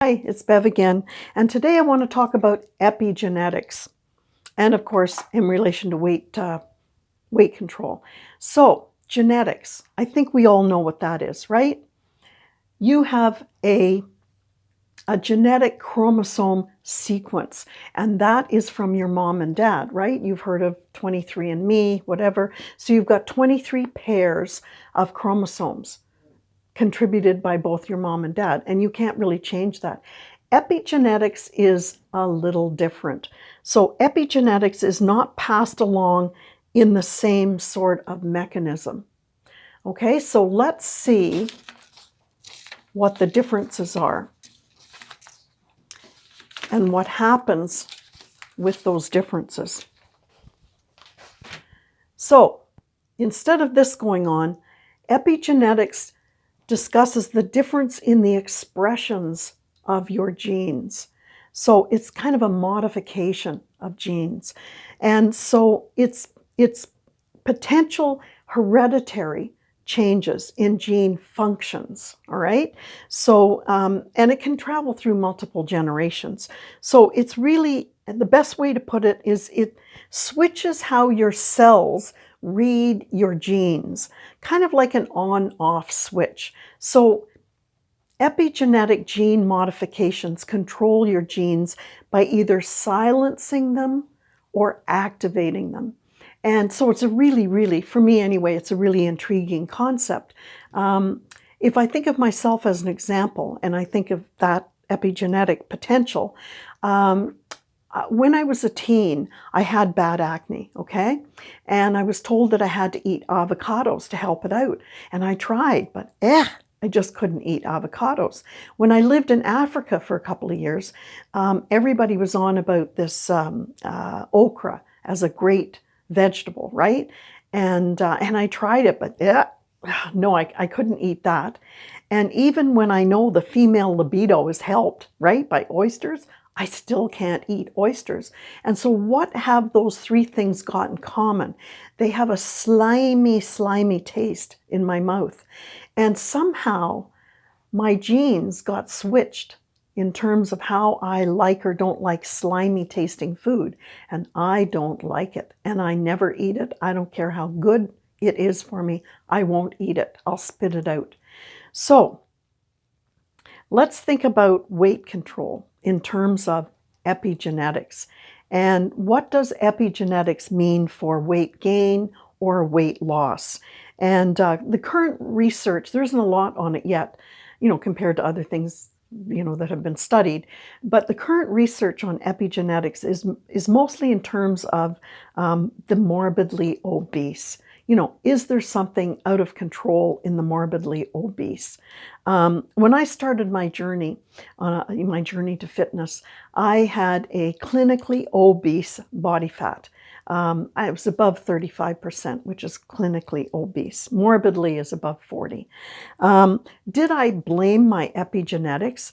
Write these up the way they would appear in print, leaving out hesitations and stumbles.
Hi, it's Bev again, and today I want to talk about epigenetics, and of course, in relation to weight control. So, genetics, I think we all know what that is, right? You have a genetic chromosome sequence, and that is from your mom and dad, right? You've heard of 23andMe, whatever. So you've got 23 pairs of chromosomes contributed by both your mom and dad, and you can't really change that. Epigenetics is a little different. So epigenetics is not passed along in the same sort of mechanism. Okay, so let's see what the differences are and what happens with those differences. So instead of this going on, epigenetics discusses the difference in the expressions of your genes. So it's kind of a modification of genes. And so it's potential hereditary changes in gene functions, all right? So, and it can travel through multiple generations. So it's really, the best way to put it is it switches how your cells read your genes, kind of like an on-off switch. So epigenetic gene modifications control your genes by either silencing them or activating them. And so it's a really, for me anyway, it's a really intriguing concept. If I think of myself as an example, and I think of that epigenetic potential, when I was a teen, I had bad acne, okay? And I was told that I had to eat avocados to help it out. And I tried, but I just couldn't eat avocados. When I lived in Africa for a couple of years, everybody was on about this okra as a great vegetable, right? And I tried it, but no, I couldn't eat that. And even when I know the female libido is helped, right, by oysters, I still can't eat oysters. And so what have those three things got in common? They have a slimy taste in my mouth. And somehow my genes got switched in terms of how I like or don't like slimy tasting food. And I don't like it. And I never eat it. I don't care how good it is for me. I won't eat it. I'll spit it out. So let's think about weight control in terms of epigenetics. And what does epigenetics mean for weight gain or weight loss? And the current research, there isn't a lot on it yet, compared to other things, that have been studied. But the current research on epigenetics is mostly in terms of the morbidly obese. Is there something out of control in the morbidly obese? When I started my journey to fitness, I had a clinically obese body fat. I was above 35%, which is clinically obese. Morbidly is above 40. Did I blame my epigenetics?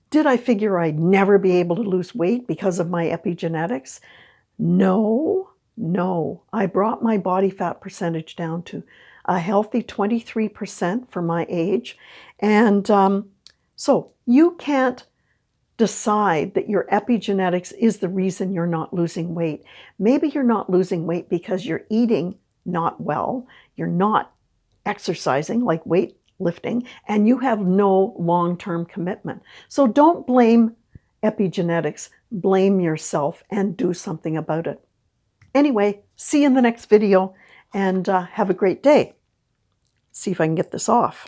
Did I figure I'd never be able to lose weight because of my epigenetics? No. I brought my body fat percentage down to a healthy 23% for my age. And so you can't decide that your epigenetics is the reason you're not losing weight. Maybe you're not losing weight because you're eating not well, you're not exercising like weightlifting, and you have no long-term commitment. So don't blame epigenetics, blame yourself and do something about it. Anyway, see you in the next video, and have a great day. See if I can get this off.